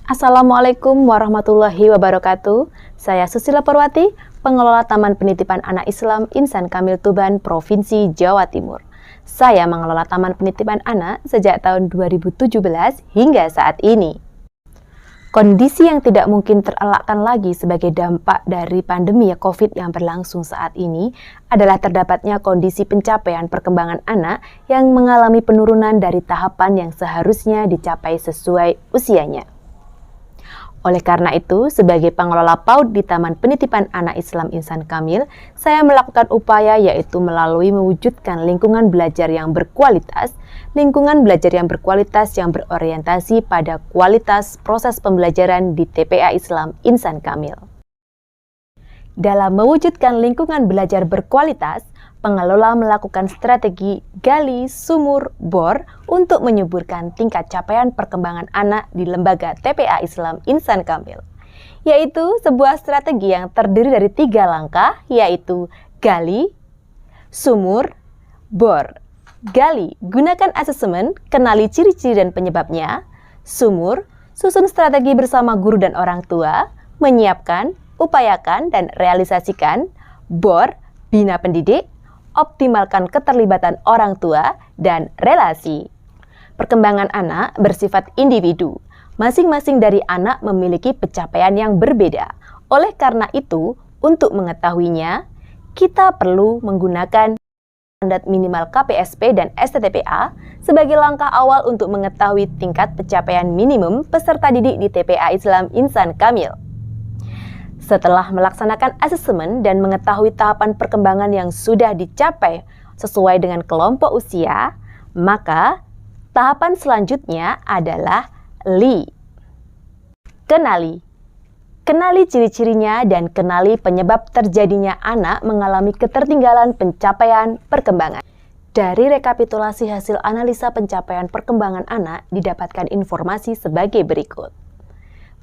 Assalamualaikum warahmatullahi wabarakatuh. Saya Susila Purwati, pengelola Taman Penitipan Anak Islam Insan Kamil Tuban, Provinsi Jawa Timur. Saya mengelola Taman Penitipan Anak sejak tahun 2017 hingga saat ini. Kondisi yang tidak mungkin terelakkan lagi sebagai dampak dari pandemi COVID yang berlangsung saat ini adalah terdapatnya kondisi pencapaian perkembangan anak yang mengalami penurunan dari tahapan yang seharusnya dicapai sesuai usianya. Oleh karena itu, sebagai pengelola PAUD di Taman Penitipan Anak Islam Insan Kamil, saya melakukan upaya yaitu melalui mewujudkan lingkungan belajar yang berkualitas yang berorientasi pada kualitas proses pembelajaran di TPA Islam Insan Kamil. Dalam mewujudkan lingkungan belajar berkualitas, pengelola melakukan strategi gali, sumur, bor untuk menyuburkan tingkat capaian perkembangan anak di lembaga TPA Islam Insan Kamil, yaitu sebuah strategi yang terdiri dari 3 langkah, yaitu gali, sumur, bor. Gali, gunakan asesmen, kenali ciri-ciri dan penyebabnya. Sumur, susun strategi bersama guru dan orang tua, menyiapkan, upayakan, dan realisasikan. Bor, bina pendidik, optimalkan keterlibatan orang tua, dan relasi. Perkembangan anak bersifat individu. Masing-masing dari anak memiliki pencapaian yang berbeda. Oleh karena itu, untuk mengetahuinya, kita perlu menggunakan standar minimal KPSP dan STTPA sebagai langkah awal untuk mengetahui tingkat pencapaian minimum peserta didik di TPA Islam Insan Kamil. Setelah melaksanakan asesmen dan mengetahui tahapan perkembangan yang sudah dicapai sesuai dengan kelompok usia, maka tahapan selanjutnya adalah LI. Kenali ciri-cirinya dan kenali penyebab terjadinya anak mengalami ketertinggalan pencapaian perkembangan. Dari rekapitulasi hasil analisa pencapaian perkembangan anak didapatkan informasi sebagai berikut.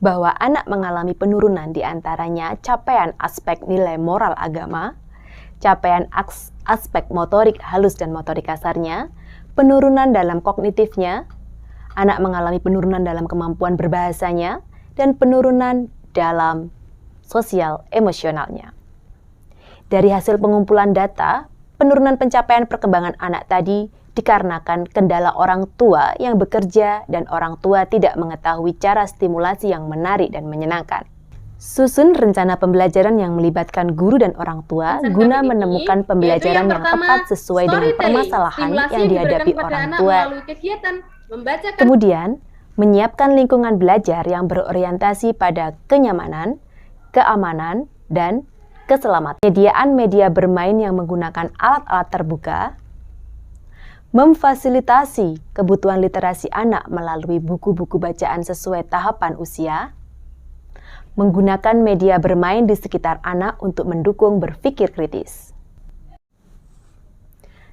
Bahwa anak mengalami penurunan di antaranya capaian aspek nilai moral agama, capaian aspek motorik halus dan motorik kasarnya, penurunan dalam kognitifnya, anak mengalami penurunan dalam kemampuan berbahasanya, dan penurunan dalam sosial emosionalnya. Dari hasil pengumpulan data, penurunan pencapaian perkembangan anak tadi dikarenakan kendala orang tua yang bekerja dan orang tua tidak mengetahui cara stimulasi yang menarik dan menyenangkan. Susun rencana pembelajaran yang melibatkan guru dan orang tua guna menemukan pembelajaran yang tepat sesuai dengan permasalahan yang dihadapi orang tua. Kemudian, menyiapkan lingkungan belajar yang berorientasi pada kenyamanan, keamanan, dan keselamatan. Penyediaan media bermain yang menggunakan alat-alat terbuka, memfasilitasi kebutuhan literasi anak melalui buku-buku bacaan sesuai tahapan usia, menggunakan media bermain di sekitar anak untuk mendukung berpikir kritis.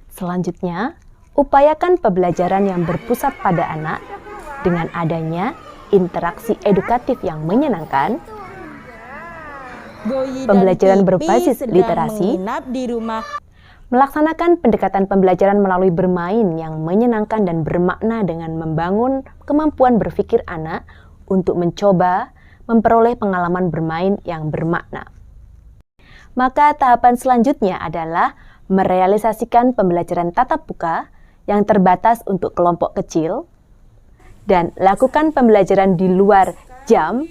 Selanjutnya, upayakan pembelajaran yang berpusat pada anak dengan adanya interaksi edukatif yang menyenangkan, pembelajaran berbasis literasi, melaksanakan pendekatan pembelajaran melalui bermain yang menyenangkan dan bermakna dengan membangun kemampuan berpikir anak untuk mencoba memperoleh pengalaman bermain yang bermakna. Maka tahapan selanjutnya adalah merealisasikan pembelajaran tatap muka yang terbatas untuk kelompok kecil dan lakukan pembelajaran di luar jam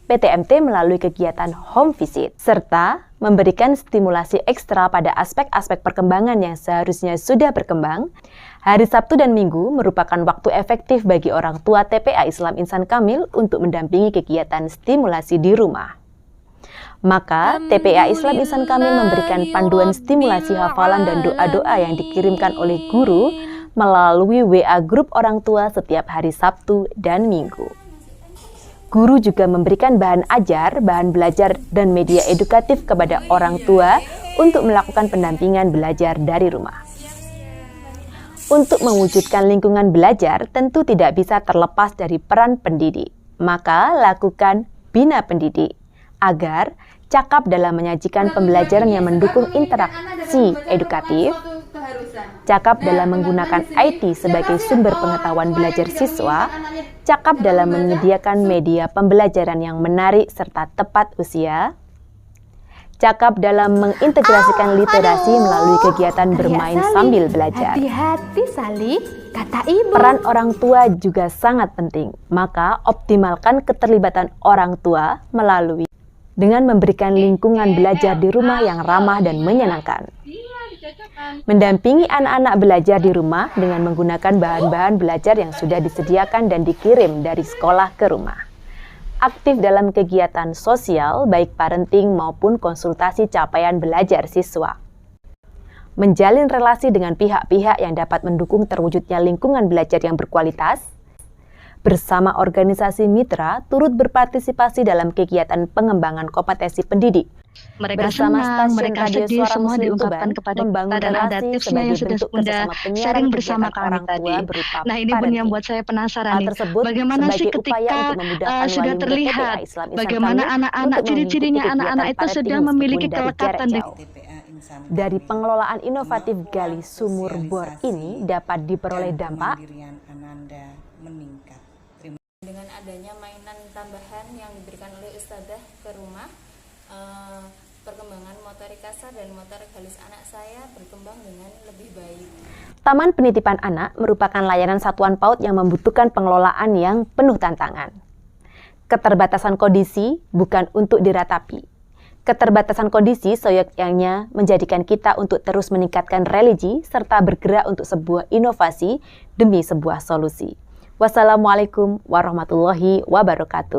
PTMT melalui kegiatan home visit, serta memberikan stimulasi ekstra pada aspek-aspek perkembangan yang seharusnya sudah berkembang. Hari Sabtu dan Minggu merupakan waktu efektif bagi orang tua TPA Islam Insan Kamil untuk mendampingi kegiatan stimulasi di rumah. Maka, TPA Islam Insan Kamil memberikan panduan stimulasi hafalan dan doa-doa yang dikirimkan oleh guru melalui WA grup orang tua setiap hari Sabtu dan Minggu. Guru juga memberikan bahan ajar, bahan belajar, dan media edukatif kepada orang tua untuk melakukan pendampingan belajar dari rumah. Untuk mewujudkan lingkungan belajar tentu tidak bisa terlepas dari peran pendidik. Maka lakukan bina pendidik agar cakap dalam menyajikan pembelajaran yang mendukung interaksi edukatif, cakap dalam menggunakan IT sebagai sumber pengetahuan belajar siswa, cakap dalam menyediakan media pembelajaran yang menarik serta tepat usia, cakap dalam mengintegrasikan literasi melalui kegiatan bermain sambil belajar. Hati-hati Sali, kata ibu. Peran orang tua juga sangat penting, maka optimalkan keterlibatan orang tua melalui dengan memberikan lingkungan belajar di rumah yang ramah dan menyenangkan. Mendampingi anak-anak belajar di rumah dengan menggunakan bahan-bahan belajar yang sudah disediakan dan dikirim dari sekolah ke rumah. Aktif dalam kegiatan sosial baik parenting maupun konsultasi capaian belajar siswa. Menjalin relasi dengan pihak-pihak yang dapat mendukung terwujudnya lingkungan belajar yang berkualitas. Bersama organisasi mitra turut berpartisipasi dalam kegiatan pengembangan kompetensi pendidik. Mereka Bersama senang, stasiun mereka radio sedih, Suara semua Muslim diungkapkan Tuban, kepada membangun kita dan ada relasi tipsnya sebagai yang sudah bentuk Bunda kerjasama penyiaran sharing bersama kegiatan kami orang tadi. tua berupa Nah, ini Bun yang parenting. buat saya penasaran Hal nih. tersebut Bagaimana sih sebagai upaya ketika untuk memudahkan sudah wali murid terlihat TPA Islam Insan bagaimana Kamil anak-anak untuk ciri-cirinya mengikuti anak-anak kegiatan itu parenting sudah meskipun memiliki dari jarak kelekatan jauh. Dari pengelolaan inovatif Gali Sumur Bor ini dapat diperoleh dampak dengan adanya mainan tambahan yang diberikan oleh ustadzah ke rumah, perkembangan motorik kasar dan motorik halus anak saya berkembang dengan lebih baik. Taman Penitipan Anak merupakan layanan satuan PAUD yang membutuhkan pengelolaan yang penuh tantangan. Keterbatasan kondisi bukan untuk diratapi. Keterbatasan kondisi seyogyanya menjadikan kita untuk terus meningkatkan religi serta bergerak untuk sebuah inovasi demi sebuah solusi. Wassalamualaikum warahmatullahi wabarakatuh.